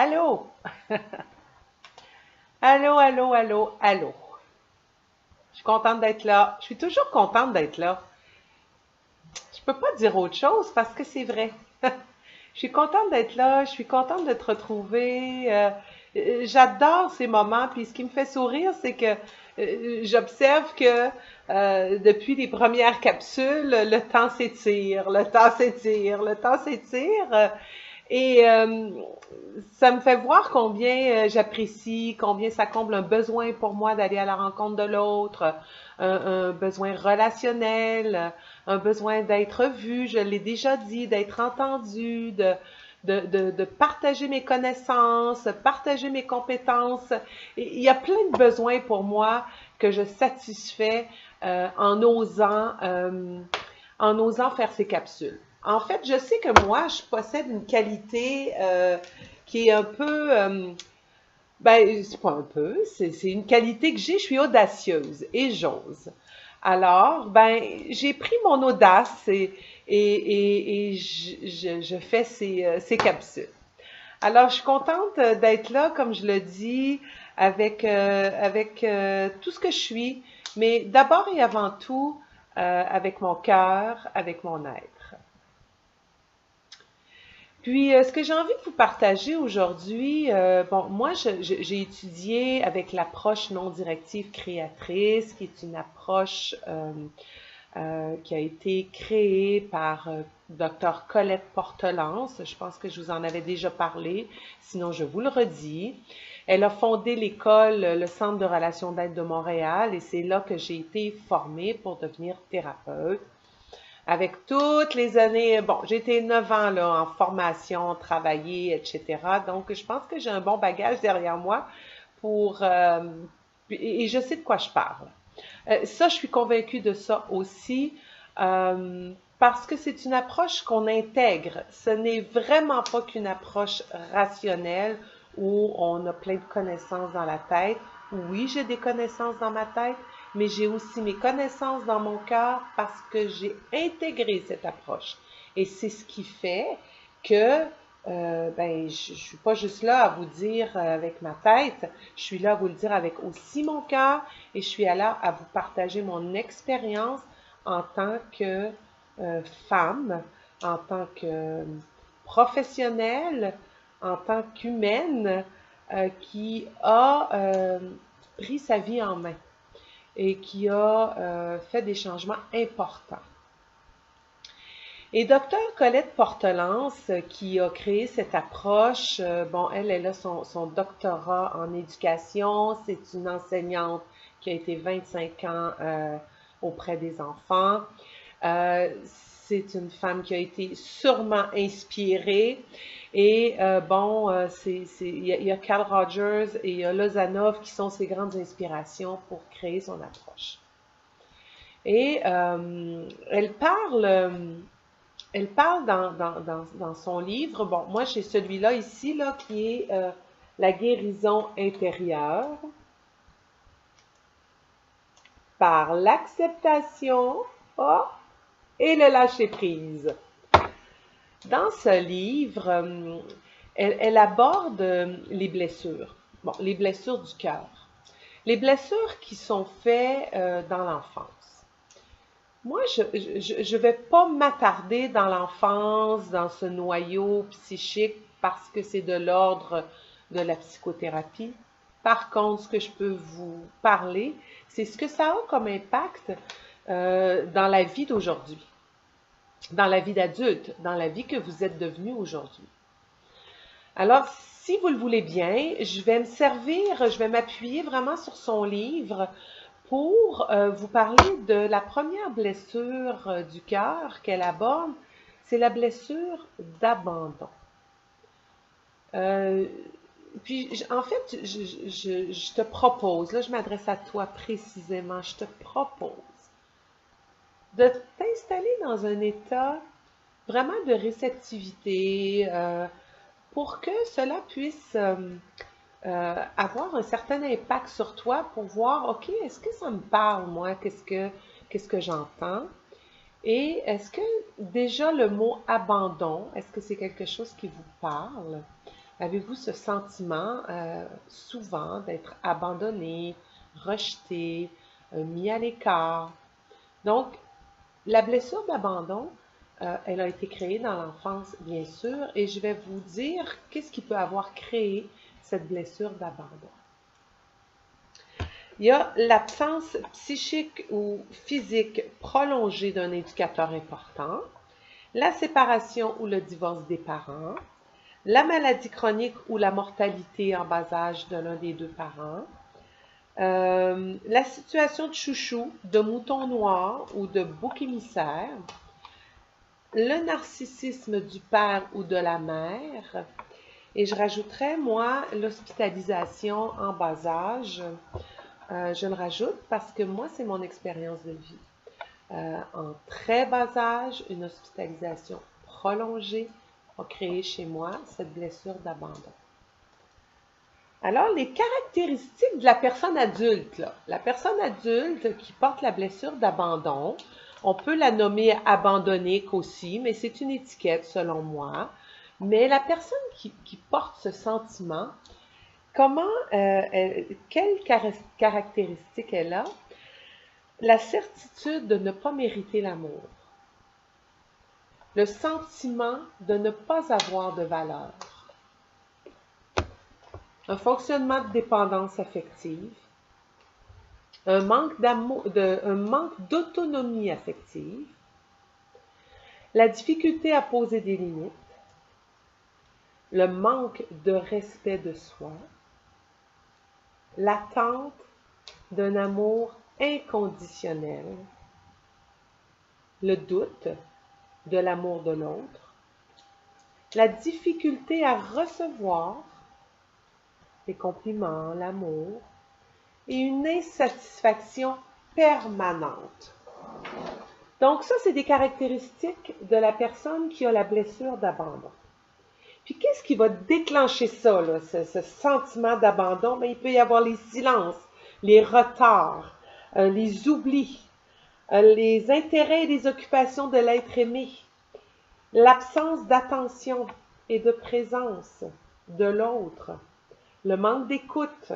Allô? Allô, allô, allô, allô. Je suis contente d'être là. Je suis toujours contente d'être là. Je peux pas dire autre chose parce que c'est vrai. Je suis contente d'être là. Je suis contente de te retrouver. J'adore ces moments. Puis ce qui me fait sourire, c'est que j'observe que depuis les premières capsules, le temps s'étire, le temps s'étire, le temps s'étire. Et ça me fait voir combien j'apprécie, combien ça comble un besoin pour moi d'aller à la rencontre de l'autre, un besoin relationnel, un besoin d'être vu, je l'ai déjà dit, d'être entendu, de partager mes connaissances, partager mes compétences. Et il y a plein de besoins pour moi que je satisfais euh, en osant, euh, en osant faire ces capsules. En fait, je sais que moi, je possède une qualité qui est un peu, ben, c'est pas un peu, c'est une qualité que j'ai, je suis audacieuse et j'ose. Alors, ben, j'ai pris mon audace et je fais ces capsules. Alors, je suis contente d'être là, comme je le dis, avec tout ce que je suis, mais d'abord et avant tout, avec mon cœur, avec mon être. Puis, ce que j'ai envie de vous partager aujourd'hui, bon, moi, j'ai étudié avec l'approche non directive créatrice, qui est une approche qui a été créée par Dr. Colette Portelance. Je pense que je vous en avais déjà parlé, sinon je vous le redis. Elle a fondé l'école, le Centre de relations d'aide de Montréal, et c'est là que j'ai été formée pour devenir thérapeute. Avec toutes les années, bon, j'ai été 9 ans là, en formation, travaillé, etc. Donc, je pense que j'ai un bon bagage derrière moi pour, et je sais de quoi je parle. Ça, je suis convaincue de ça aussi, parce que c'est une approche qu'on intègre. Ce n'est vraiment pas qu'une approche rationnelle où on a plein de connaissances dans la tête. Oui, j'ai des connaissances dans ma tête, mais j'ai aussi mes connaissances dans mon cœur parce que j'ai intégré cette approche. Et c'est ce qui fait que ben, je suis pas juste là à vous dire avec ma tête, je suis là à vous le dire avec aussi mon cœur et je suis là à vous partager mon expérience en tant que femme, en tant que professionnelle, en tant qu'humaine qui a pris sa vie en main et qui a fait des changements importants. Et docteur Colette Portelance, qui a créé cette approche, bon, elle a son doctorat en éducation, c'est une enseignante qui a été 25 ans auprès des enfants. C'est une femme qui a été sûrement inspirée. Et bon, il y a Carl Rogers et il y a Lozanov qui sont ses grandes inspirations pour créer son approche. Et elle parle dans son livre, bon, moi j'ai celui-là ici, là, qui est La guérison intérieure par l'acceptation et le lâcher-prise. Dans ce livre, elle aborde les blessures. Bon, les blessures du cœur. Les blessures qui sont faites dans l'enfance. Moi, je vais pas m'attarder dans l'enfance, dans ce noyau psychique, parce que c'est de l'ordre de la psychothérapie. Par contre, ce que je peux vous parler, c'est ce que ça a comme impact dans la vie d'aujourd'hui, dans la vie d'adulte, dans la vie que vous êtes devenu aujourd'hui. Alors, si vous le voulez bien, je vais me servir, je vais m'appuyer vraiment sur son livre pour vous parler de la première blessure du cœur qu'elle aborde, c'est la blessure d'abandon. Euh, Puis, en fait, je te propose, là je m'adresse à toi précisément, je te propose de t'installer dans un état vraiment de réceptivité pour que cela puisse avoir un certain impact sur toi pour voir, OK, est-ce que ça me parle, moi? Qu'est-ce que j'entends? Et est-ce que déjà le mot abandon, est-ce que c'est quelque chose qui vous parle? Avez-vous ce sentiment souvent d'être abandonné, rejeté, mis à l'écart? Donc, la blessure d'abandon, elle a été créée dans l'enfance, bien sûr, et je vais vous dire qu'est-ce qui peut avoir créé cette blessure d'abandon. Il y a l'absence psychique ou physique prolongée d'un éducateur important, la séparation ou le divorce des parents, la maladie chronique ou la mortalité en bas âge de l'un des deux parents, la situation de chouchou, de mouton noir ou de bouc émissaire, le narcissisme du père ou de la mère, et je rajouterais, moi, l'hospitalisation en bas âge. Je le rajoute parce que moi, c'est mon expérience de vie. En très bas âge, une hospitalisation prolongée a créé chez moi cette blessure d'abandon. Alors, les caractéristiques de la personne adulte, là. La personne adulte qui porte la blessure d'abandon, on peut la nommer abandonnique aussi, mais c'est une étiquette selon moi. Mais la personne qui porte ce sentiment, quelles caractéristiques elle a? La certitude de ne pas mériter l'amour. Le sentiment de ne pas avoir de valeur. Un fonctionnement de dépendance affective. Un manque d'autonomie affective. La difficulté à poser des limites. Le manque de respect de soi. L'attente d'un amour inconditionnel. Le doute de l'amour de l'autre. La difficulté à recevoir les compliments, l'amour, et une insatisfaction permanente. Donc ça, c'est des caractéristiques de la personne qui a la blessure d'abandon. Puis qu'est-ce qui va déclencher ça, là, ce sentiment d'abandon? Bien, il peut y avoir les silences, les retards, les oublis, les intérêts et les occupations de l'être aimé, l'absence d'attention et de présence de l'autre, le manque d'écoute,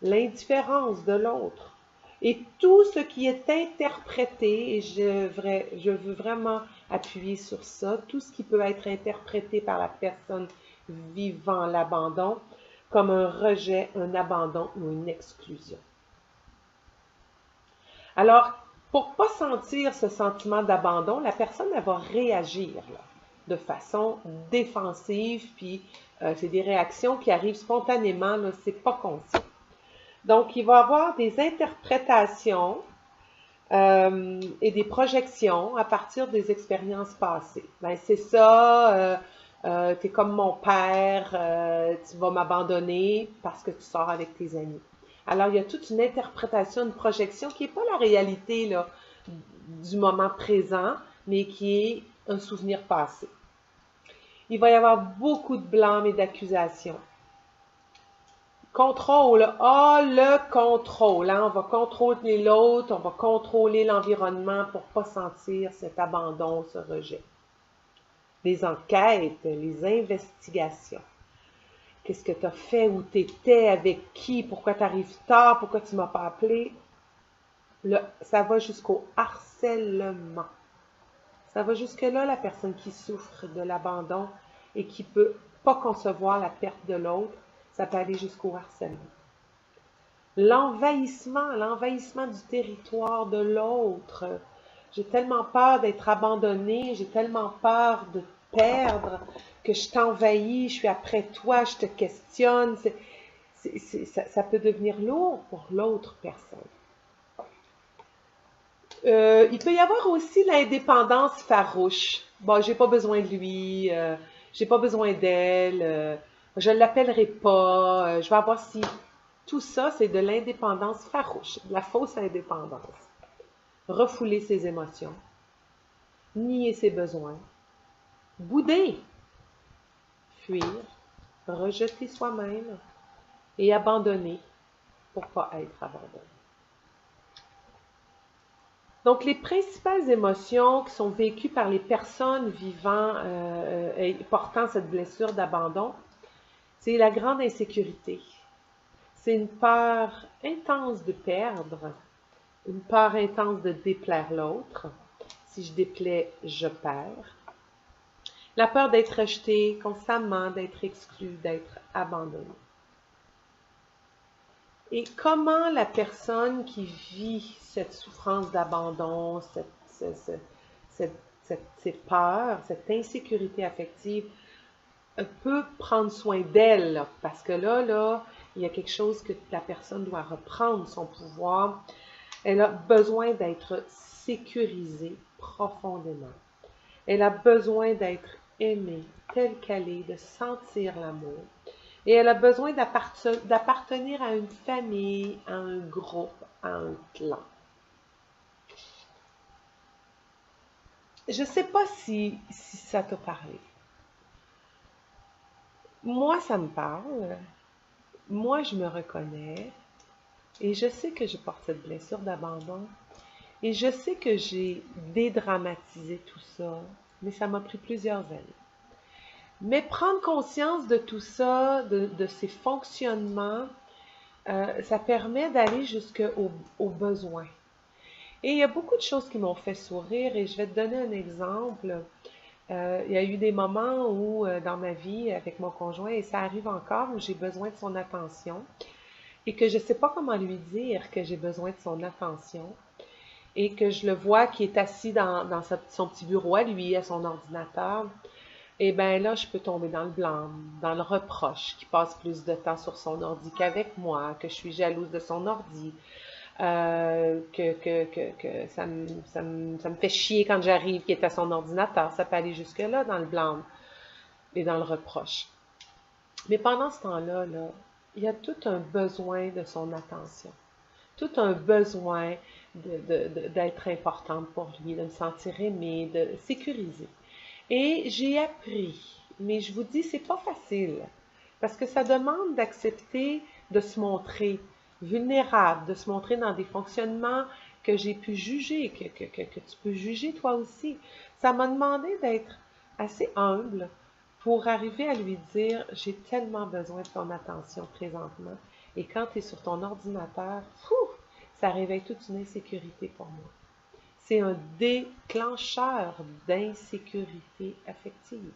l'indifférence de l'autre, et tout ce qui est interprété, et je veux vraiment appuyer sur ça, tout ce qui peut être interprété par la personne vivant l'abandon comme un rejet, un abandon ou une exclusion. Alors, pour ne pas sentir ce sentiment d'abandon, la personne elle va réagir là, de façon défensive, puis c'est des réactions qui arrivent spontanément, c'est pas conscient. Donc, il va y avoir des interprétations et des projections à partir des expériences passées. Ben, c'est ça, t'es comme mon père, tu vas m'abandonner parce que tu sors avec tes amis. Alors, il y a toute une interprétation, une projection qui n'est pas la réalité là, du moment présent, mais qui est un souvenir passé. Il va y avoir beaucoup de blâme et d'accusations. Contrôle, le contrôle, hein? On va contrôler l'autre, on va contrôler l'environnement pour ne pas sentir cet abandon, ce rejet. Les enquêtes, les investigations. Qu'est-ce que tu as fait, où tu étais, avec qui, pourquoi tu arrives tard, pourquoi tu ne m'as pas appelé. Ça va jusqu'au harcèlement. Ça va jusque-là, la personne qui souffre de l'abandon et qui ne peut pas concevoir la perte de l'autre. Ça peut aller jusqu'au harcèlement. L'envahissement du territoire de l'autre. J'ai tellement peur d'être abandonnée, j'ai tellement peur de te perdre que je t'envahis, je suis après toi, je te questionne. Ça peut devenir lourd pour l'autre personne. Il peut y avoir aussi l'indépendance farouche. Bon, j'ai pas besoin de lui, j'ai pas besoin d'elle, je ne l'appellerai pas, je vais voir si... Tout ça, c'est de l'indépendance farouche, de la fausse indépendance. Refouler ses émotions, nier ses besoins, bouder, fuir, rejeter soi-même et abandonner pour ne pas être abandonné. Donc, les principales émotions qui sont vécues par les personnes vivant et portant cette blessure d'abandon, C'est la grande insécurité. C'est une peur intense de perdre, une peur intense de déplaire l'autre. Si je déplais, je perds. La peur d'être rejeté constamment, d'être exclu, d'être abandonné. Et comment la personne qui vit cette souffrance d'abandon, cette peur, cette insécurité affective, peut prendre soin d'elle, parce que là, il y a quelque chose que la personne doit reprendre son pouvoir. Elle a besoin d'être sécurisée profondément. Elle a besoin d'être aimée telle qu'elle est, de sentir l'amour. Et elle a besoin d'appartenir à une famille, à un groupe, à un clan. Je ne sais pas si ça t'a parlé. Moi, ça me parle. Moi, je me reconnais. Et je sais que je porte cette blessure d'abandon. Et je sais que j'ai dédramatisé tout ça. Mais ça m'a pris plusieurs années. Mais prendre conscience de tout ça, de ces fonctionnements, ça permet d'aller jusqu'aux besoins. Et il y a beaucoup de choses qui m'ont fait sourire et je vais te donner un exemple. Il y a eu des moments où, dans ma vie, avec mon conjoint, et ça arrive encore, où j'ai besoin de son attention et que je ne sais pas comment lui dire que j'ai besoin de son attention et que je le vois qui est assis dans son petit bureau à lui, à son ordinateur. Et bien là, je peux tomber dans le blâme, dans le reproche, qu'il passe plus de temps sur son ordi qu'avec moi, que je suis jalouse de son ordi, que ça me fait chier quand j'arrive qu'il est à son ordinateur. Ça peut aller jusque-là dans le blâme et dans le reproche. Mais pendant ce temps-là, là, il y a tout un besoin de son attention, tout un besoin d'être importante pour lui, de me sentir aimée, de sécuriser. Et j'ai appris, mais je vous dis, c'est pas facile, parce que ça demande d'accepter de se montrer vulnérable, de se montrer dans des fonctionnements que j'ai pu juger, que tu peux juger toi aussi. Ça m'a demandé d'être assez humble pour arriver à lui dire, j'ai tellement besoin de ton attention présentement. Et quand tu es sur ton ordinateur, ça réveille toute une insécurité pour moi. C'est un déclencheur d'insécurité affective.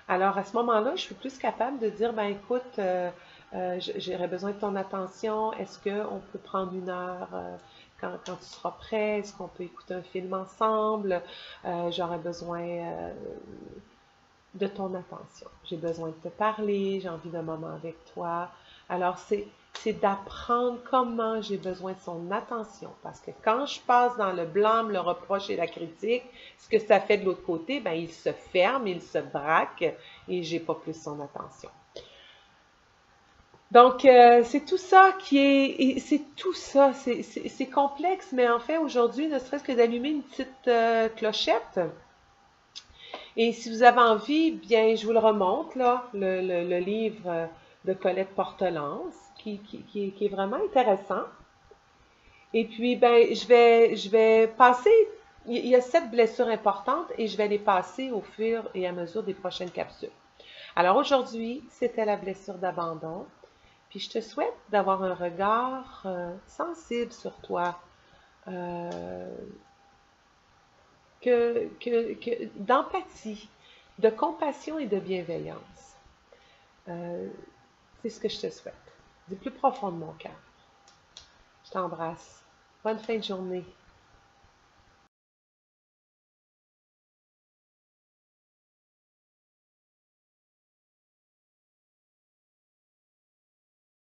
Alors, à ce moment-là, je suis plus capable de dire, ben écoute, j'aurais besoin de ton attention. Est-ce qu'on peut prendre une heure quand tu seras prêt? Est-ce qu'on peut écouter un film ensemble? J'aurais besoin de ton attention. J'ai besoin de te parler, j'ai envie d'un moment avec toi. Alors, c'est d'apprendre comment j'ai besoin de son attention. Parce que quand je passe dans le blâme, le reproche et la critique, ce que ça fait de l'autre côté, ben, il se ferme, il se braque et j'ai pas plus son attention. Donc, c'est tout ça c'est tout ça, c'est complexe, mais en fait, aujourd'hui, ne serait-ce que d'allumer une petite clochette. Et si vous avez envie, bien, je vous le remonte, là, le livre de Colette Portelance, qui est vraiment intéressant. Et puis, ben, je vais passer, il y a 7 blessures importantes et je vais les passer au fur et à mesure des prochaines capsules. Alors aujourd'hui, c'était la blessure d'abandon. Puis je te souhaite d'avoir un regard sensible sur toi, d'empathie, de compassion et de bienveillance. C'est ce que je te souhaite, du plus profond de mon cœur. Je t'embrasse. Bonne fin de journée.